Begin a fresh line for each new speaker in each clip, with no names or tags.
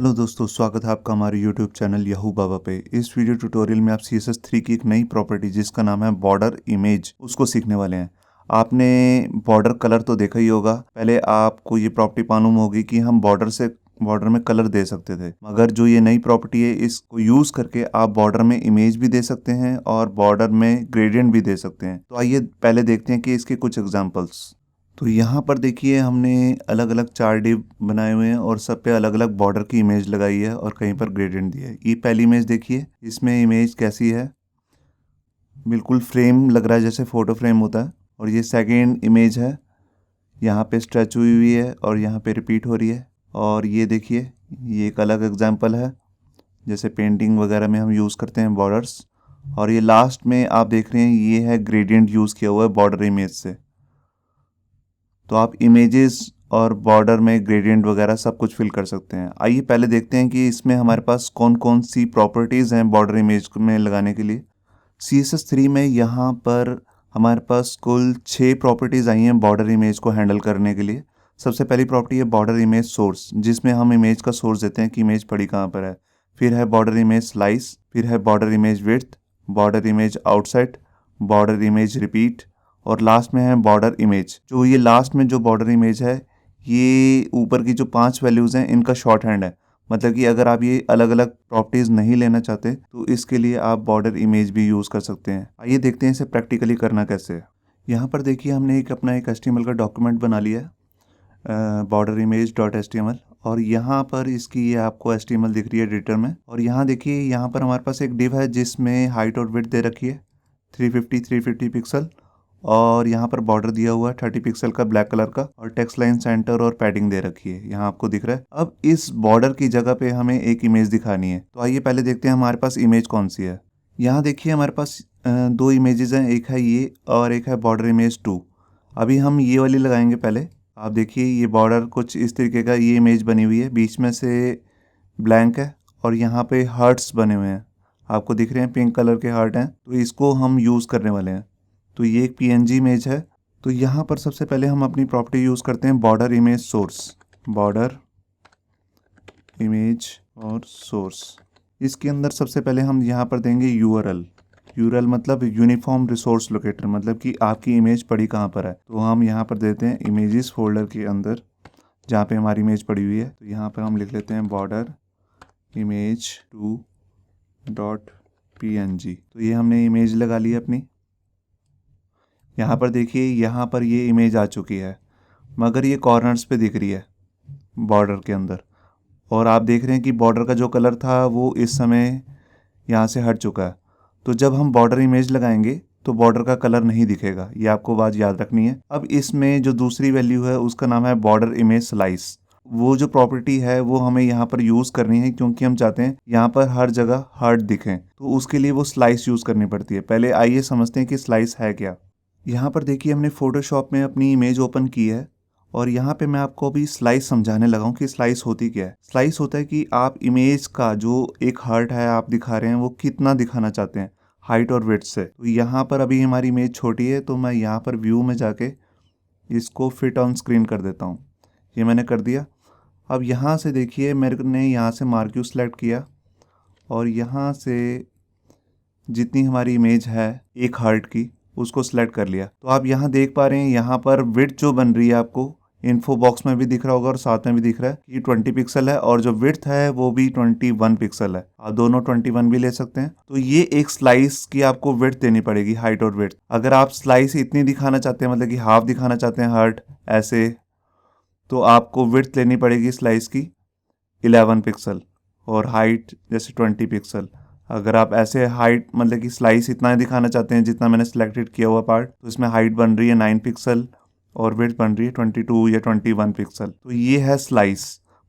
Hello दोस्तों, स्वागत है आपका हमारे YouTube चैनल याहू बाबा पे। इस वीडियो ट्यूटोरियल में आप CSS3 की एक नई प्रॉपर्टी जिसका नाम है बॉर्डर इमेज उसको सीखने वाले हैं। आपने बॉर्डर कलर तो देखा ही होगा। पहले आपको ये प्रॉपर्टी मालूम होगी कि हम बॉर्डर में कलर दे सकते थे, मगर जो ये नई प्रॉपर्टी है इसको यूज़ करके आप बॉर्डर में इमेज भी दे सकते हैं और बॉर्डर में ग्रेडियंट भी दे सकते हैं। तो आइए पहले देखते हैं कि इसके कुछ एग्जाम्पल्स। तो यहाँ पर देखिए हमने अलग अलग 4 डिव बनाए हुए हैं और सब पे अलग अलग बॉर्डर की इमेज लगाई है और कहीं पर ग्रेडियंट दिया है। ये पहली इमेज देखिए, इसमें इमेज कैसी है, बिल्कुल फ्रेम लग रहा है जैसे फ़ोटो फ्रेम होता है। और ये सेकेंड इमेज है, यहाँ पे स्ट्रेच हुई हुई है और यहाँ पे रिपीट हो रही है। और ये देखिए, ये एक अलग एग्जाम्पल है जैसे पेंटिंग वगैरह में हम यूज़ करते हैं बॉर्डर्स। और ये लास्ट में आप देख रहे हैं ये है ग्रेडियंट यूज़ किया हुआ है बॉर्डर इमेज से। तो आप इमेजेस और बॉर्डर में ग्रेडियंट वगैरह सब कुछ फिल कर सकते हैं। आइए पहले देखते हैं कि इसमें हमारे पास कौन कौन सी प्रॉपर्टीज़ हैं बॉर्डर इमेज में लगाने के लिए। CSS3 में यहाँ पर हमारे पास कुल 6 प्रॉपर्टीज़ आई हैं बॉर्डर इमेज को हैंडल करने के लिए। सबसे पहली प्रॉपर्टी है बॉर्डर इमेज सोर्स, जिसमें हम इमेज का सोर्स देते हैं कि इमेज पड़ी कहाँ पर है। फिर है बॉर्डर इमेज स्लाइस, फिर है border image width, border image outside, border image repeat और लास्ट में है बॉर्डर इमेज। जो ये लास्ट में जो बॉर्डर इमेज है, ये ऊपर की जो 5 वैल्यूज़ हैं इनका शॉर्ट हैंड है। मतलब कि अगर आप ये अलग अलग प्रॉपर्टीज़ नहीं लेना चाहते तो इसके लिए आप बॉर्डर इमेज भी यूज़ कर सकते हैं। आइए देखते हैं इसे प्रैक्टिकली करना कैसे है। यहाँ पर देखिए हमने अपना एक HTML का डॉक्यूमेंट बना लिया है, बॉर्डर इमेज डॉट HTML। और यहाँ पर इसकी ये आपको HTML दिख रही है एडिटर में। और यहाँ देखिए, यहाँ पर हमारे पास एक डिव है जिसमें हाइट और विड्थ दे रखी है 350 पिक्सल। और यहाँ पर बॉर्डर दिया हुआ है 30 पिक्सल का ब्लैक कलर का और टेक्स्ट लाइन सेंटर और पैडिंग दे रखी है, यहाँ आपको दिख रहा है। अब इस बॉर्डर की जगह पे हमें एक इमेज दिखानी है। तो आइए पहले देखते हैं हमारे पास इमेज कौन सी है। यहाँ देखिए हमारे पास 2 इमेजेस हैं, एक है ये और एक है बॉर्डर इमेज 2। अभी हम ये वाली लगाएंगे पहले। आप देखिए ये बॉर्डर कुछ इस तरीके का ये इमेज बनी हुई है, बीच में से ब्लैंक है और यहाँ पे हार्ट्स बने हुए हैं, आपको दिख रहे हैं पिंक कलर के हार्ट हैं। तो इसको हम यूज़ करने वाले हैं। तो ये एक PNG इमेज है। तो यहाँ पर सबसे पहले हम अपनी प्रॉपर्टी यूज़ करते हैं border image source, border image और सोर्स। इसके अंदर सबसे पहले हम यहाँ पर देंगे URL मतलब यूनिफॉर्म रिसोर्स लोकेटर, मतलब कि आपकी इमेज पड़ी कहाँ पर है। तो हम यहाँ पर देते हैं इमेजेस फोल्डर के अंदर जहाँ पे हमारी इमेज पड़ी हुई है। तो यहाँ पर हम लिख लेते हैं बॉर्डर इमेज 2 डॉट PNG। तो ये हमने इमेज लगा ली अपनी। यहाँ पर देखिए, यहाँ पर ये इमेज आ चुकी है, मगर ये कॉर्नर्स पे दिख रही है बॉर्डर के अंदर। और आप देख रहे हैं कि बॉर्डर का जो कलर था वो इस समय यहाँ से हट चुका है। तो जब हम बॉर्डर इमेज लगाएंगे तो बॉर्डर का कलर नहीं दिखेगा, ये आपको बात याद रखनी है। अब इसमें जो दूसरी वैल्यू है उसका नाम है बॉर्डर इमेज स्लाइस। वो जो प्रॉपर्टी है वो हमें यहाँ पर यूज़ करनी है, क्योंकि हम चाहते हैं यहाँ पर हर जगह हार्ट दिखें। तो उसके लिए वो स्लाइस यूज़ करनी पड़ती है। पहले आइए समझते हैं कि स्लाइस है क्या। यहाँ पर देखिए हमने फ़ोटोशॉप में अपनी इमेज ओपन की है और यहाँ पे मैं आपको अभी स्लाइस समझाने लगा हूँ कि स्लाइस होती क्या है। स्लाइस होता है कि आप इमेज का जो एक हार्ट है आप दिखा रहे हैं वो कितना दिखाना चाहते हैं, हाइट और विड्थ से। तो यहाँ पर अभी हमारी इमेज छोटी है तो मैं यहाँ पर व्यू में जाके इसको फिट ऑन स्क्रीन कर देता हूँ। ये मैंने कर दिया। अब यहाँ से देखिए मेरे ने यहाँ से मार्क्यू सेलेक्ट किया और यहाँ से जितनी हमारी इमेज है एक हार्ट की उसको सिलेक्ट कर लिया। तो आप यहाँ देख पा रहे हैं यहाँ पर विड्थ जो बन रही है आपको इन्फो बॉक्स में भी दिख रहा होगा और साथ में भी दिख रहा है कि 20 पिक्सल है और जो विड्थ है वो भी 21 पिक्सल है। आप दोनों 21 भी ले सकते हैं। तो ये एक स्लाइस की आपको विड्थ देनी पड़ेगी, हाइट और विड्थ। अगर आप स्लाइस इतनी दिखाना चाहते हैं, मतलब कि हाफ दिखाना चाहते हैं हार्ट ऐसे, तो आपको विड्थ लेनी पड़ेगी स्लाइस की 11 पिक्सल और हाइट जैसे 20 पिक्सल। अगर आप ऐसे हाइट मतलब कि स्लाइस इतना दिखाना चाहते हैं जितना मैंने सिलेक्टेड किया हुआ पार्ट, तो इसमें हाइट बन रही है 9 पिक्सल और विड्थ बन रही है 22 या 21 पिक्सल। तो ये है स्लाइस।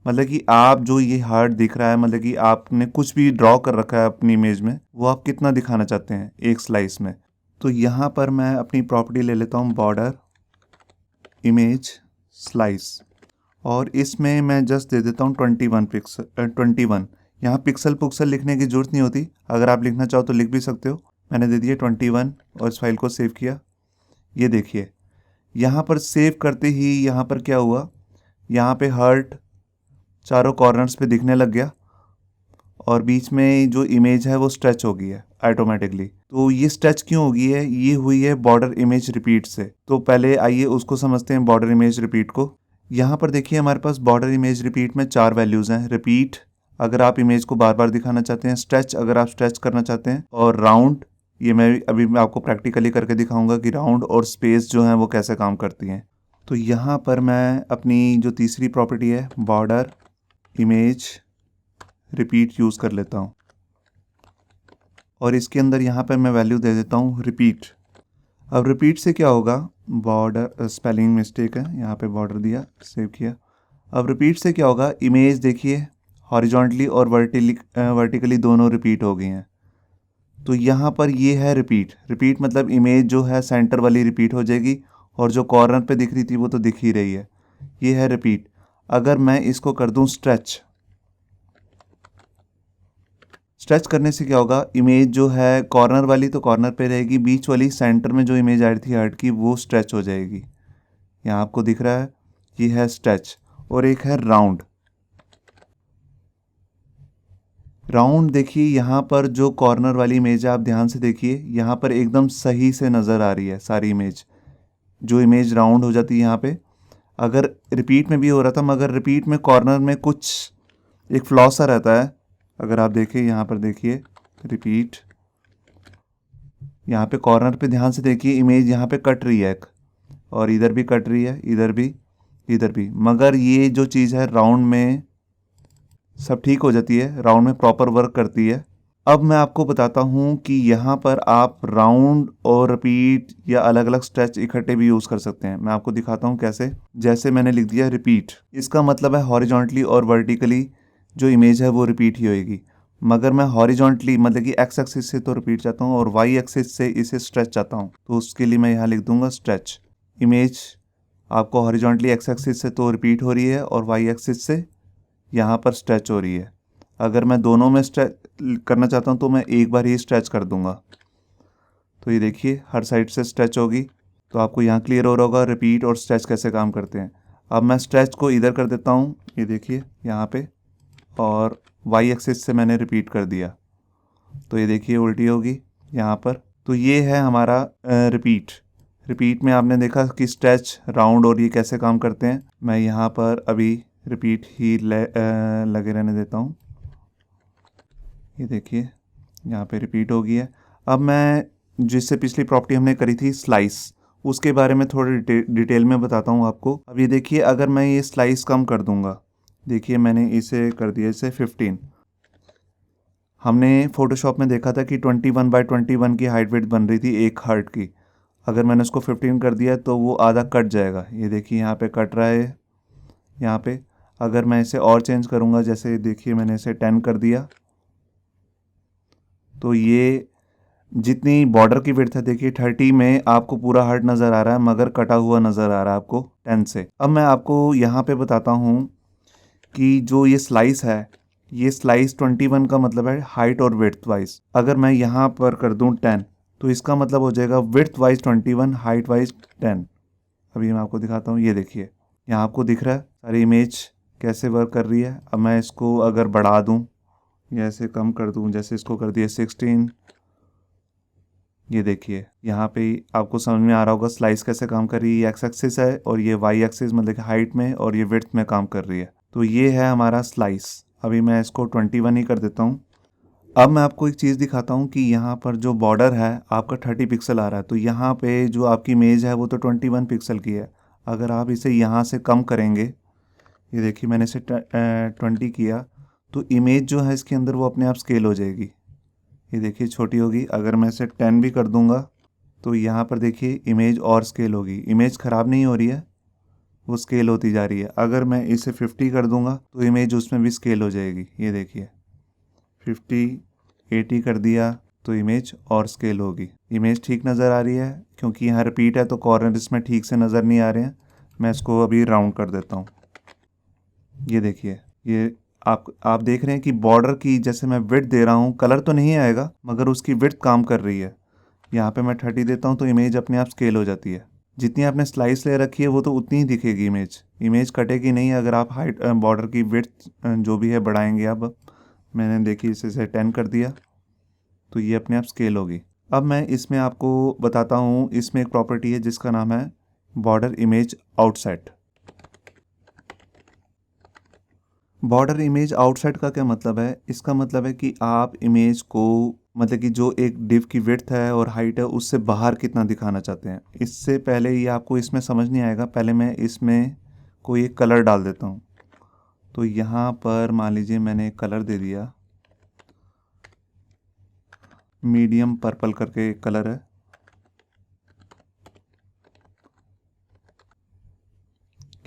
मतलब कि आप जो ये हार्ट दिख रहा है, मतलब कि आपने कुछ भी ड्रॉ कर रखा है अपनी इमेज में, वो आप कितना दिखाना चाहते हैं एक स्लाइस में। तो यहाँ पर मैं अपनी प्रॉपर्टी ले लेता हूँ बॉर्डर इमेज स्लाइस और इसमें मैं जस्ट दे देता हूँ 21 पिक्सल 21। यहाँ पिक्सल पुक्सल लिखने की ज़रूरत नहीं होती, अगर आप लिखना चाहो तो लिख भी सकते हो। मैंने दे दिया 21 और इस फाइल को सेव किया। ये देखिए यहाँ पर सेव करते ही यहाँ पर क्या हुआ, यहाँ पे हार्ट चारों कॉर्नर्स पे दिखने लग गया और बीच में जो इमेज है वो स्ट्रेच हो गई है ऑटोमेटिकली। तो ये स्ट्रेच क्यों होगी है? ये हुई है बॉर्डर इमेज रिपीट से। तो पहले आइए उसको समझते हैं, बॉर्डर इमेज रिपीट को। यहाँ पर देखिए हमारे पास बॉर्डर इमेज रिपीट में 4 वैल्यूज़ हैं। रिपीट अगर आप इमेज को बार बार दिखाना चाहते हैं, स्ट्रेच अगर आप स्ट्रेच करना चाहते हैं, और राउंड, ये मैं आपको प्रैक्टिकली करके दिखाऊंगा कि राउंड और स्पेस जो है वो कैसे काम करती हैं। तो यहाँ पर मैं अपनी जो तीसरी प्रॉपर्टी है बॉर्डर इमेज रिपीट यूज़ कर लेता हूँ और इसके अंदर यहाँ पर मैं वैल्यू दे देता हूँ रिपीट। अब रिपीट से क्या होगा, बॉर्डर स्पेलिंग मिस्टेक है, यहाँ पे बॉर्डर दिया, सेव किया। अब रिपीट से क्या होगा, इमेज देखिए हॉरिजॉन्टली और वर्टिकली दोनों रिपीट हो गई हैं। तो यहाँ पर ये है रिपीट। रिपीट मतलब इमेज जो है सेंटर वाली रिपीट हो जाएगी और जो कॉर्नर पे दिख रही थी वो तो दिख ही रही है। ये है रिपीट। अगर मैं इसको कर दूं स्ट्रेच, स्ट्रेच करने से क्या होगा, इमेज जो है कॉर्नर वाली तो कॉर्नर पे रहेगी, बीच वाली सेंटर में जो इमेज आ रही थी हार्ट की वो स्ट्रेच हो जाएगी। यहाँ आपको दिख रहा है, ये है स्ट्रेच। और एक है राउंड। राउंड देखिए यहाँ पर जो कॉर्नर वाली इमेज है आप ध्यान से देखिए, यहाँ पर एकदम सही से नज़र आ रही है सारी इमेज। जो इमेज राउंड हो जाती है यहाँ पे, अगर रिपीट में भी हो रहा था मगर रिपीट में कॉर्नर में कुछ एक फ्लॉ सा रहता है। अगर आप देखें यहाँ पर देखिए रिपीट, यहाँ पे कॉर्नर पे ध्यान से देखिए, इमेज यहाँ पे कट रही है एक, और इधर भी कट रही है, इधर भी, इधर भी। मगर ये जो चीज़ है राउंड में सब ठीक हो जाती है, राउंड में प्रॉपर वर्क करती है। अब मैं आपको बताता हूँ कि यहाँ पर आप राउंड और रिपीट या अलग अलग स्ट्रेच इकट्ठे भी यूज़ कर सकते हैं। मैं आपको दिखाता हूँ कैसे। जैसे मैंने लिख दिया रिपीट, इसका मतलब है हॉरिजॉन्टली और वर्टिकली जो इमेज है वो रिपीट ही होएगी। मगर मैं हॉरिजॉन्टली मतलब कि एक्स एक्सिस से तो रिपीट चाहता हूँ और वाई एक्सिस से इसे स्ट्रेच चाहता हूँ, तो उसके लिए मैं यहाँ लिख दूंगा स्ट्रेच। इमेज आपको हॉरिजॉन्टली एक्स एक्सिस से तो रिपीट हो रही है और वाई एक्सिस से यहाँ पर स्ट्रेच हो रही है। अगर मैं दोनों में स्ट्रेच करना चाहता हूँ तो मैं एक बार ही स्ट्रेच कर दूंगा। तो ये देखिए हर साइड से स्ट्रेच होगी। तो आपको यहाँ क्लियर हो रहा होगा रिपीट और स्ट्रेच कैसे काम करते हैं। अब मैं स्ट्रेच को इधर कर देता हूँ, ये देखिए यहाँ पे, और वाई एक्सिस से मैंने रिपीट कर दिया, तो ये देखिए उल्टी होगी यहाँ पर। तो ये है हमारा रिपीट। रिपीट में आपने देखा कि स्ट्रेच, राउंड और ये कैसे काम करते हैं। मैं यहाँ पर अभी रिपीट ही लगे रहने देता हूँ। ये देखिए यहाँ पे रिपीट हो गई है। अब मैं जिससे पिछली प्रॉपर्टी हमने करी थी स्लाइस, उसके बारे में थोड़ी डिटेल में बताता हूँ आपको। अब ये देखिए अगर मैं ये स्लाइस कम कर दूंगा, देखिए मैंने इसे कर दिया इसे 15। हमने फोटोशॉप में देखा था कि 21x21 की हाइट विड्थ बन रही थी एक हार्ट की। अगर मैंने उसको 15 कर दिया तो वो आधा कट जाएगा। ये देखिए यहाँ पे कट रहा है यहाँ पे। अगर मैं इसे और चेंज करूँगा, जैसे देखिए मैंने इसे 10 कर दिया, तो ये जितनी बॉर्डर की विड्थ है देखिए 30 में आपको पूरा हार्ट नज़र आ रहा है मगर कटा हुआ नज़र आ रहा है आपको 10 से। अब मैं आपको यहाँ पे बताता हूँ कि जो ये स्लाइस है, ये स्लाइस 21 का मतलब है हाइट और विड्थ वाइज। अगर मैं यहाँ पर कर दूँ 10 तो इसका मतलब हो जाएगा विड्थ वाइज 21, हाइट वाइज 10। अभी मैं आपको दिखाता हूँ, ये देखिए यहाँ आपको दिख रहा है सारी इमेज कैसे वर्क कर रही है। अब मैं इसको अगर बढ़ा दूँ या ऐसे कम कर दूँ, जैसे इसको कर दिया 16, ये देखिए यहाँ पे आपको समझ में आ रहा होगा स्लाइस कैसे काम कर रही है। ये एक्स एक्सिस है और ये वाई एक्सिस मतलब कि हाइट में, और ये विड्थ में काम कर रही है। तो ये है हमारा स्लाइस। अभी मैं इसको 21 ही कर देता हूँ। अब मैं आपको एक चीज़ दिखाता हूँ कि यहाँ पर जो बॉर्डर है आपका 30 पिक्सल आ रहा है, तो यहाँ पे जो आपकी इमेज है वो तो 21 पिक्सल की है। अगर आप इसे यहाँ से कम करेंगे, ये देखिए मैंने इसे 20 किया, तो इमेज जो है इसके अंदर वो अपने आप स्केल हो जाएगी। ये देखिए छोटी होगी। अगर मैं इसे 10 भी कर दूंगा तो यहाँ पर देखिए इमेज और स्केल होगी। इमेज ख़राब नहीं हो रही है, वो स्केल होती जा रही है। अगर मैं इसे 50 कर दूंगा तो इमेज उसमें भी स्केल हो जाएगी। ये देखिए 50, 80 कर दिया तो इमेज और स्केल होगी। इमेज ठीक नज़र आ रही है क्योंकि यहाँ रिपीट है तो कॉर्नर इसमें ठीक से नज़र नहीं आ रहे हैं। मैं इसको अभी राउंड कर देता हूँ। ये देखिए ये आप देख रहे हैं कि बॉर्डर की जैसे मैं विड्थ दे रहा हूँ, कलर तो नहीं आएगा मगर उसकी विड्थ काम कर रही है। यहाँ पे मैं 30 देता हूँ तो इमेज अपने आप स्केल हो जाती है। जितनी आपने स्लाइस ले रखी है वो तो उतनी ही दिखेगी इमेज। इमेज कटेगी नहीं अगर आप हाइट बॉर्डर की विड्थ जो भी है बढ़ाएंगे। अब मैंने देखिए इसे 10 कर दिया तो ये अपने आप स्केल होगी। अब मैं इसमें आपको बताता हूँ, इसमें एक प्रॉपर्टी है जिसका नाम है border image outset. Border image outset का क्या मतलब है? इसका मतलब है कि आप इमेज को मतलब कि जो एक डिव की विड्थ है और हाइट है उससे बाहर कितना दिखाना चाहते हैं। इससे पहले ये आपको इसमें समझ नहीं आएगा, पहले मैं इसमें कोई एक कलर डाल देता हूँ। तो यहाँ पर मान लीजिए मैंने एक कलर दे दिया, मीडियम पर्पल करके एक कलर है।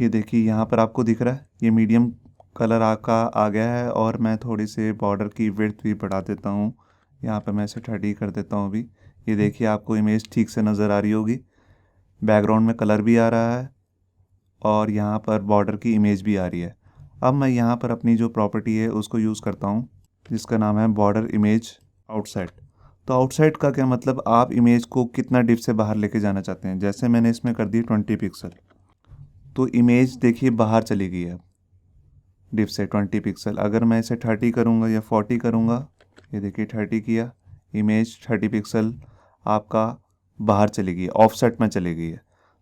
ये देखिए यहाँ पर आपको दिख रहा है ये मीडियम कलर आ गया है। और मैं थोड़ी से बॉर्डर की विड्थ भी बढ़ा देता हूँ, यहाँ पे मैं इसे 30 कर देता हूँ अभी। ये देखिए आपको इमेज ठीक से नज़र आ रही होगी, बैकग्राउंड में कलर भी आ रहा है और यहाँ पर बॉर्डर की इमेज भी आ रही है। अब मैं यहाँ पर अपनी जो प्रॉपर्टी है उसको यूज़ करता हूँ जिसका नाम है बॉर्डर इमेज आउटसाइड। तो आउटसाइड का क्या मतलब, आप इमेज को कितना डिप से बाहर लेके जाना चाहते हैं। जैसे मैंने इसमें कर दी 20 पिक्सल, तो इमेज देखिए बाहर चली गई है डिप से 20 पिक्सल। अगर मैं इसे 30 करूँगा या 40 करूँगा, ये देखिए 30 किया, इमेज 30 पिक्सल आपका बाहर चली गई, ऑफसेट में चली गई है।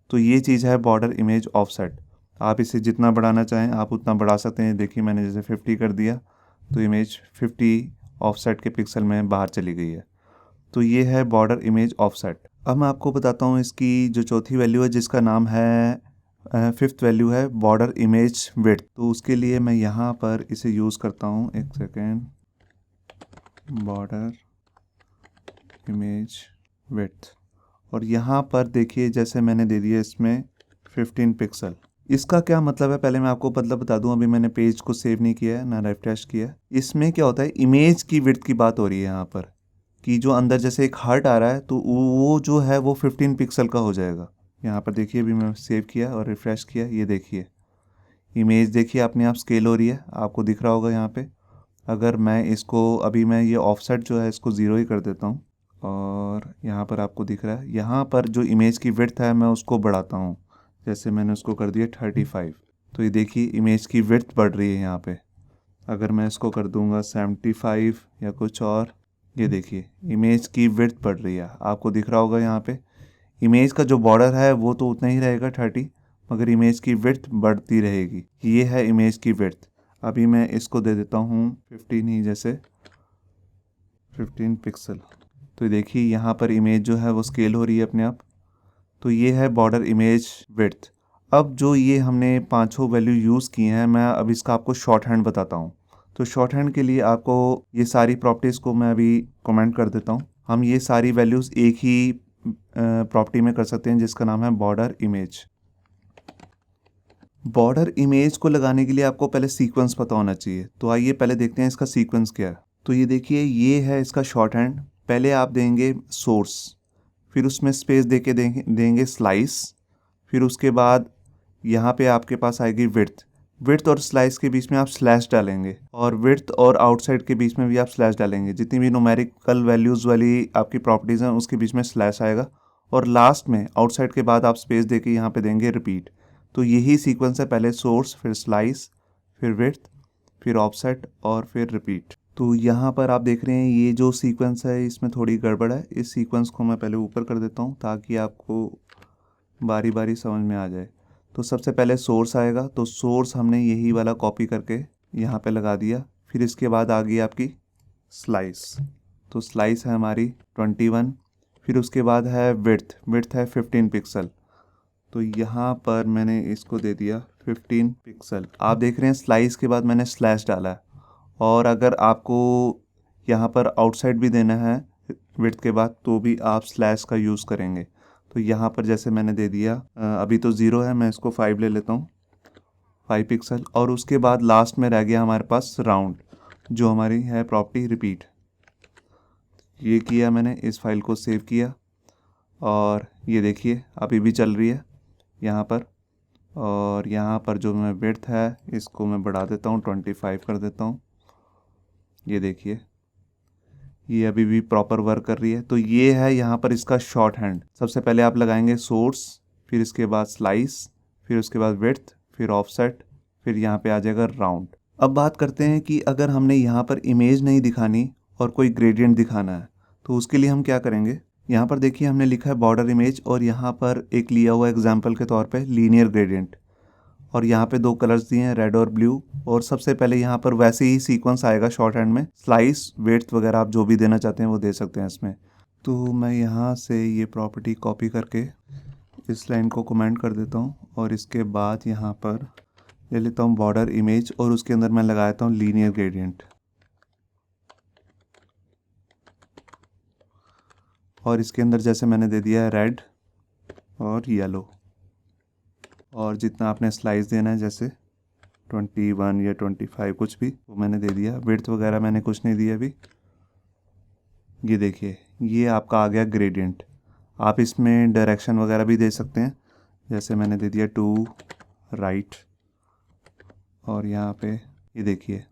तो ये चीज़ है बॉर्डर इमेज ऑफसेट। आप इसे जितना बढ़ाना चाहें आप उतना बढ़ा सकते हैं। देखिए मैंने जैसे 50 कर दिया तो इमेज 50 ऑफसेट के पिक्सल में बाहर चली गई है। तो ये है बॉर्डर इमेज ऑफसेट। अब मैं आपको बताता हूँ इसकी जो चौथी वैल्यू है जिसका नाम है फिफ्थ वैल्यू है बॉर्डर इमेज विड्थ। तो उसके लिए मैं यहाँ पर इसे यूज़ करता हूँ, एक सेकेंड, बॉर्डर इमेज विड्थ। और यहाँ पर देखिए जैसे मैंने दे दिया इसमें 15 पिक्सल। इसका क्या मतलब है पहले मैं आपको मतलब बता दूं, अभी मैंने पेज को सेव नहीं किया है ना रिफ्रेश किया है। इसमें क्या होता है, इमेज की विड्थ की बात हो रही है यहाँ पर कि जो अंदर जैसे एक हार्ट आ रहा है तो वो जो है वो 15 पिक्सल का हो जाएगा। यहाँ पर देखिए अभी मैं सेव किया और रिफ्रेश किया, ये देखिए इमेज देखिए अपने आप स्केल हो रही है, आपको दिख रहा होगा यहाँ पे। अगर मैं इसको अभी मैं ये ऑफसेट जो है इसको 0 ही कर देता हूँ और यहाँ पर आपको दिख रहा है, यहाँ पर जो इमेज की विड्थ है मैं उसको बढ़ाता हूँ। जैसे मैंने उसको कर दिया 35, तो ये देखिए इमेज की विड्थ बढ़ रही है यहाँ पे। अगर मैं इसको कर दूँगा 75 या कुछ और, ये देखिए इमेज की विड्थ बढ़ रही है, आपको दिख रहा होगा यहाँ पे। इमेज का जो बॉर्डर है वो तो उतना ही रहेगा 30, मगर इमेज की विड्थ बढ़ती रहेगी। ये है इमेज की विड्थ। अभी मैं इसको दे देता हूँ 15 ही, जैसे 15 पिक्सल। तो देखिए यहाँ पर इमेज जो है वो स्केल हो रही है अपने आप। तो ये है बॉर्डर इमेज विड्थ। अब जो ये हमने पांचों वैल्यू यूज़ किए हैं, मैं अब इसका आपको शॉर्ट हैंड बताता हूँ। तो शॉर्ट हैंड के लिए आपको ये सारी प्रॉपर्टीज़ को मैं अभी कमेंट कर देता हूँ। हम ये सारी वैल्यूज़ एक ही प्रॉपर्टी में कर सकते हैं जिसका नाम है बॉर्डर इमेज। बॉर्डर इमेज को लगाने के लिए आपको पहले सीक्वेंस पता होना चाहिए। तो आइए पहले देखते हैं इसका सीक्वेंस क्या है। तो ये देखिए ये है इसका शॉर्ट हैंड। पहले आप देंगे सोर्स, फिर उसमें स्पेस देके देंगे स्लाइस, फिर उसके बाद यहाँ पे आपके पास आएगी विड्थ। विड्थ और स्लाइस के बीच में आप स्लैश डालेंगे और विड्थ और आउटसाइड के बीच में भी आप स्लैश डालेंगे। जितनी भी न्यूमेरिकल वैल्यूज़ वाली आपकी प्रॉपर्टीज़ हैं उसके बीच में स्लैश आएगा और लास्ट में आउटसाइड के बाद आप स्पेस देके यहाँ पे देंगे रिपीट। तो यही सीक्वेंस है, पहले सोर्स, फिर स्लाइस, फिर विड्थ, फिर ऑफसेट और फिर रिपीट। तो यहाँ पर आप देख रहे हैं ये जो सीक्वेंस है इसमें थोड़ी गड़बड़ है। इस सीक्वेंस को मैं पहले ऊपर कर देता हूँ ताकि आपको बारी बारी समझ में आ जाए। तो सबसे पहले सोर्स आएगा, तो सोर्स हमने यही वाला कॉपी करके यहाँ पे लगा दिया। फिर इसके बाद आ गई आपकी स्लाइस, तो स्लाइस है हमारी 21। फिर उसके बाद है विड्थ, विड्थ है 15 पिक्सल, तो यहाँ पर मैंने इसको दे दिया 15 पिक्सल। आप देख रहे हैं स्लाइस के बाद मैंने स्लैश डाला है। और अगर आपको यहाँ पर आउटसाइड भी देना है विड्थ के बाद तो भी आप स्लैश का यूज़ करेंगे। तो यहाँ पर जैसे मैंने दे दिया, अभी तो 0 है, मैं इसको 5 ले लेता हूँ, 5 पिक्सल। और उसके बाद लास्ट में रह गया हमारे पास राउंड, जो हमारी है प्रॉपर्टी रिपीट। ये किया मैंने, इस फाइल को सेव किया और ये देखिए अभी भी चल रही है यहाँ पर। और यहाँ पर जो मैं विड्थ है इसको मैं बढ़ा देता हूँ, 25 कर देता हूँ। ये देखिए ये अभी भी प्रॉपर वर्क कर रही है। तो ये है यहाँ पर इसका शॉर्ट हैंड। सबसे पहले आप लगाएंगे सोर्स, फिर इसके बाद स्लाइस, फिर उसके बाद विड्थ, फिर ऑफसेट, फिर यहाँ पे आ जाएगा राउंड। अब बात करते हैं कि अगर हमने यहाँ पर इमेज नहीं दिखानी और कोई ग्रेडियंट दिखाना है तो उसके लिए हम क्या करेंगे। यहाँ पर देखिए हमने लिखा है बॉर्डर इमेज और यहाँ पर एक लिया हुआ एग्जाम्पल के तौर पे लीनियर ग्रेडियंट, और यहाँ पे दो कलर्स दिए हैं रेड और ब्लू। और सबसे पहले यहाँ पर वैसे ही सीक्वेंस आएगा शॉर्ट हैंड में, स्लाइस वेड्थ वगैरह आप जो भी देना चाहते हैं वो दे सकते हैं इसमें। तो मैं यहाँ से ये प्रॉपर्टी कॉपी करके इस लाइन को कमेंट कर देता हूँ और इसके बाद यहाँ पर ले लेता हूँ बॉर्डर इमेज और उसके अंदर मैं लगा देता हूँ लीनियर ग्रेडियंट, और इसके अंदर जैसे मैंने दे दिया है रेड और येलो, और जितना आपने स्लाइस देना है जैसे 21 या 25 कुछ भी वो मैंने दे दिया। विड्थ वगैरह मैंने कुछ नहीं दिया अभी। ये देखिए ये आपका आ गया ग्रेडियंट। आप इसमें डायरेक्शन वगैरह भी दे सकते हैं, जैसे मैंने दे दिया टू राइट, और यहाँ पे ये देखिए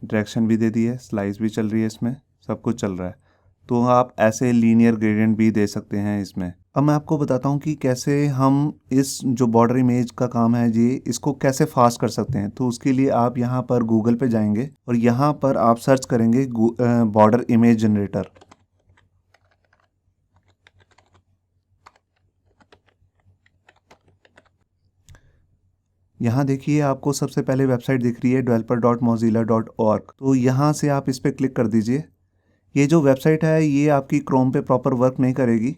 डायरेक्शन भी दे दी है, स्लाइस भी चल रही है, इसमें सब कुछ चल रहा है। तो आप ऐसे लीनियर ग्रेडियंट भी दे सकते हैं इसमें। अब मैं आपको बताता हूँ कि कैसे हम इस जो बॉर्डर इमेज का काम है जी इसको कैसे फास्ट कर सकते हैं। तो उसके लिए आप यहाँ पर गूगल पे जाएंगे और यहाँ पर आप सर्च करेंगे बॉर्डर इमेज जनरेटर। यहाँ देखिए आपको सबसे पहले वेबसाइट दिख रही है developer.mozilla.org। तो यहाँ से आप इस पर क्लिक कर दीजिए। ये जो वेबसाइट है ये आपकी क्रोम पे प्रॉपर वर्क नहीं करेगी।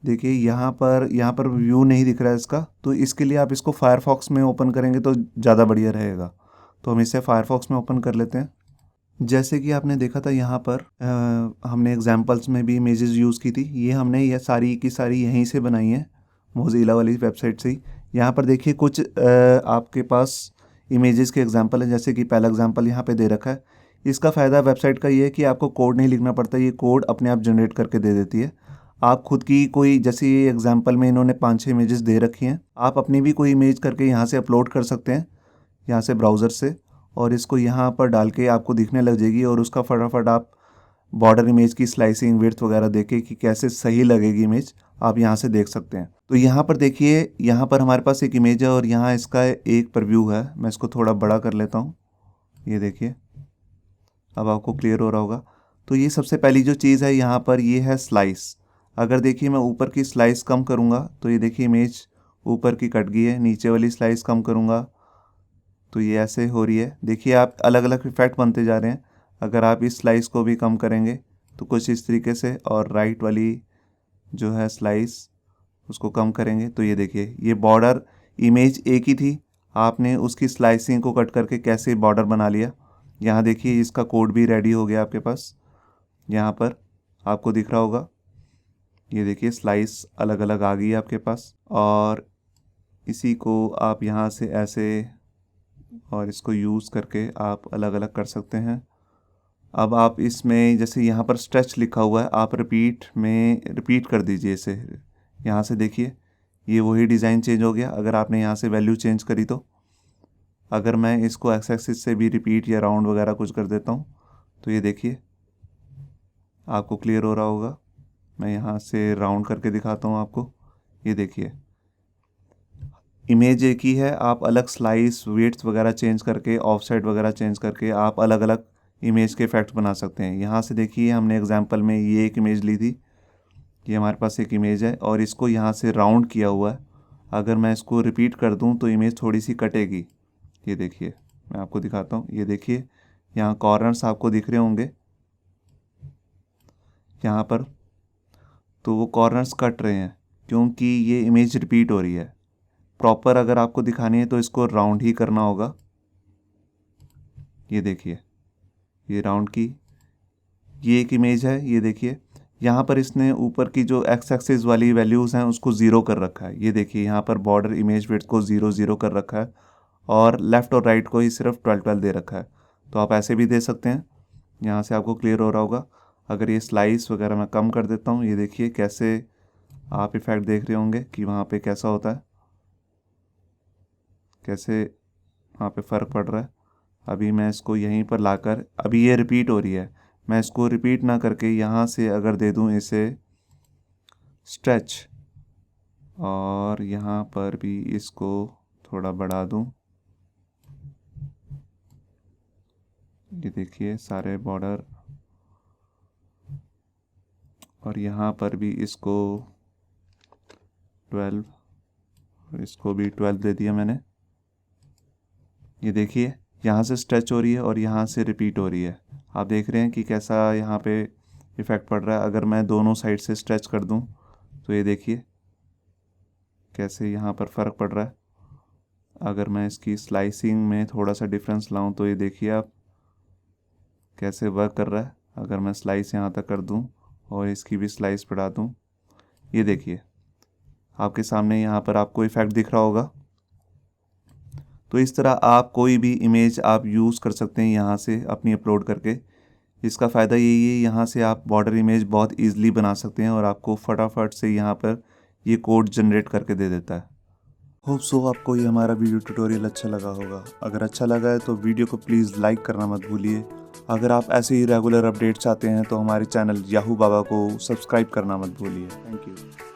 देखिए यहाँ पर व्यू नहीं दिख रहा है इसका, तो इसके लिए आप इसको फायरफॉक्स में ओपन करेंगे तो ज़्यादा बढ़िया रहेगा। तो हम इसे फायरफॉक्स में ओपन कर लेते हैं। जैसे कि आपने देखा था यहाँ पर हमने एग्जांपल्स में भी इमेजेस यूज़ की थी, ये हमने ये सारी की सारी यहीं से बनाई हैं मोज़िला वाली वेबसाइट से ही। यहाँ पर देखिए कुछ आपके पास इमेजेस के एग्जांपल है, जैसे कि पहला एग्जांपल यहाँ पे दे रखा है। इसका फ़ायदा वेबसाइट का ये है कि आपको कोड नहीं लिखना पड़ता, ये कोड अपने आप जनरेट करके दे देती है। आप खुद की कोई, जैसे ये एग्जांपल में इन्होंने 5-6 इमेजेस दे रखी हैं, आप अपनी भी कोई इमेज करके यहाँ से अपलोड कर सकते हैं, यहाँ से ब्राउज़र से, और इसको यहाँ पर डाल के आपको दिखने लग जाएगी और उसका फटाफट आप बॉर्डर इमेज की स्लाइसिंग विड्थ वगैरह देखे कि कैसे सही लगेगी इमेज, आप यहाँ से देख सकते हैं। तो यहाँ पर देखिए यहाँ पर हमारे पास एक इमेज है और यहाँ इसका एक प्रीव्यू है। मैं इसको थोड़ा बड़ा कर लेता हूँ, ये देखिए अब आपको क्लियर हो रहा होगा। तो ये सबसे पहली जो चीज़ है यहाँ पर ये है स्लाइस। अगर देखिए मैं ऊपर की स्लाइस कम करूँगा तो ये देखिए इमेज ऊपर की कट गई है, नीचे वाली स्लाइस कम करूँगा तो ये ऐसे हो रही है। देखिए आप अलग अलग इफेक्ट बनते जा रहे हैं। अगर आप इस स्लाइस को भी कम करेंगे तो कुछ इस तरीके से, और राइट वाली जो है स्लाइस उसको कम करेंगे तो ये देखिए ये बॉर्डर इमेज एक ही थी, आपने उसकी स्लाइसिंग को कट करके कैसे बॉर्डर बना लिया। यहाँ देखिए इसका कोड भी रेडी हो गया आपके पास, यहाँ पर आपको दिख रहा होगा। ये देखिए स्लाइस अलग अलग आ गई है आपके पास, और इसी को आप यहाँ से ऐसे और इसको यूज़ करके आप अलग अलग कर सकते हैं। अब आप इसमें जैसे यहाँ पर स्ट्रेच लिखा हुआ है, आप रिपीट कर दीजिए इसे। यहाँ से देखिए ये वही डिज़ाइन चेंज हो गया अगर आपने यहाँ से वैल्यू चेंज करी तो। अगर मैं इसको एक्स एक्सिस से भी रिपीट या राउंड वगैरह कुछ कर देता हूँ तो ये देखिए आपको क्लियर हो रहा होगा। मैं यहाँ से राउंड करके दिखाता हूँ आपको। ये देखिए इमेज एक ही है, आप अलग स्लाइस वेट्स वगैरह चेंज करके, ऑफसेट वगैरह चेंज करके आप अलग अलग इमेज के इफेक्ट बना सकते हैं। यहाँ से देखिए हमने एग्जांपल में ये एक इमेज ली थी, ये हमारे पास एक इमेज है और इसको यहाँ से राउंड किया हुआ है। अगर मैं इसको रिपीट कर दूँ तो इमेज थोड़ी सी कटेगी। ये देखिए मैं आपको दिखाता हूँ, ये देखिए यहाँ कॉर्नर्स आपको दिख रहे होंगे यहाँ पर, तो वो कॉर्नर्स कट रहे हैं क्योंकि ये इमेज रिपीट हो रही है। प्रॉपर अगर आपको दिखानी है तो इसको राउंड ही करना होगा। ये देखिए ये राउंड की ये एक इमेज है। ये देखिए यहाँ पर इसने ऊपर की जो एक्स एक्सिस वाली वैल्यूज़ हैं उसको ज़ीरो कर रखा है। ये देखिए यहाँ पर बॉर्डर इमेज विड्थ को 0 कर रखा है और लेफ़्ट और राइट को ही सिर्फ 12 दे रखा है। तो आप ऐसे भी दे सकते हैं। यहाँ से आपको क्लियर हो रहा होगा। अगर ये स्लाइस वगैरह मैं कम कर देता हूँ, ये देखिए कैसे आप इफ़ेक्ट देख रहे होंगे कि वहाँ पे कैसा होता है, कैसे वहाँ पे फ़र्क पड़ रहा है। अभी मैं इसको यहीं पर लाकर, अभी ये रिपीट हो रही है, मैं इसको रिपीट ना करके यहाँ से अगर दे दूँ इसे स्ट्रेच, और यहाँ पर भी इसको थोड़ा बढ़ा दूं। ये देखिए सारे बॉर्डर, और यहाँ पर भी इसको 12 और इसको भी 12 दे दिया मैंने। ये देखिए यहाँ से स्ट्रेच हो रही है और यहाँ से रिपीट हो रही है। आप देख रहे हैं कि कैसा यहाँ पे इफ़ेक्ट पड़ रहा है। अगर मैं दोनों साइड से स्ट्रेच कर दूं तो ये देखिए कैसे यहाँ पर फ़र्क पड़ रहा है। अगर मैं इसकी स्लाइसिंग में थोड़ा सा डिफरेंस लाऊं तो ये देखिए आप कैसे वर्क कर रहा है। अगर मैं स्लाइस यहाँ तक कर दूं और इसकी भी स्लाइस बढ़ा दूं, ये देखिए आपके सामने यहाँ पर आपको इफ़ेक्ट दिख रहा होगा। तो इस तरह आप कोई भी इमेज आप यूज़ कर सकते हैं यहाँ से अपनी अपलोड करके। इसका फ़ायदा यही है, यहाँ से आप बॉर्डर इमेज बहुत ईजिली बना सकते हैं और आपको फटाफट से यहाँ पर ये कोड जनरेट करके दे देता है। होप सो आपको ये हमारा वीडियो ट्यूटोरियल अच्छा लगा होगा। अगर अच्छा लगा है तो वीडियो को प्लीज़ लाइक करना मत भूलिए। अगर आप ऐसे ही रेगुलर अपडेट्स चाहते हैं तो हमारे चैनल याहू बाबा को सब्सक्राइब करना मत भूलिए। Thank you.